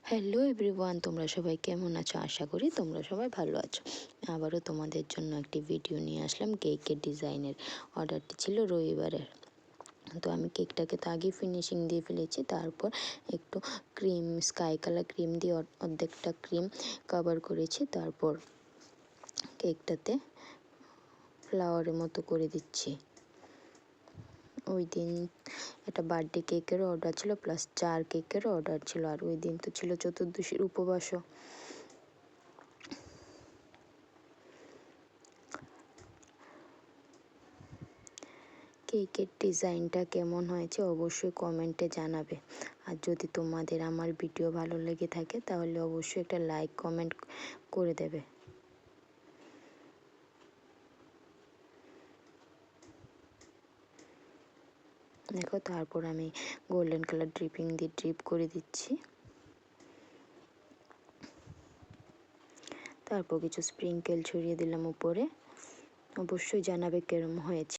Hello everyone, তোমরা সবাই কেমন আছো? আশা করি তোমরা সবাই ভালো আছো। আবারও তোমাদের জন্য একটি ভিডিও নিয়ে আসলাম। কেকের ডিজাইনের অর্ডারটি ছিল রবিবারের। তো আমি কেকটাকে তো আগেই ফিনিশিং দিয়ে ফেলেছি। তারপর একটু ক্রিম, স্কাই কালার ক্রিম দিয়ে অর্ধেকটা ক্রিম কভার করেছি। তারপর কেকটাতে ফ্লাওয়ারের মতো করে দিচ্ছি। ওই দিন একটা বার্থডে কেকেরও অর্ডার ছিল, প্লাস 4 কেকেরও অর্ডার ছিল। আর ওই দিন তো ছিল চতুর্দশীর উপবাসও। কেকের ডিজাইনটা কেমন হয়েছে অবশ্যই কমেন্টে জানাবে। আর যদি তোমাদের আমার ভিডিও ভালো লেগে থাকে তাহলে অবশ্যই একটা লাইক কমেন্ট করে দেবে। দেখো, তারপর আমি গোল্ডেন কালার ড্রিপিং দিয়ে ড্রিপ করে দিচ্ছি। তারপর কিছু স্প্রিঙ্কেল ছড়িয়ে দিলাম উপরে। অবশ্যই জানাবে কেরম হয়েছে।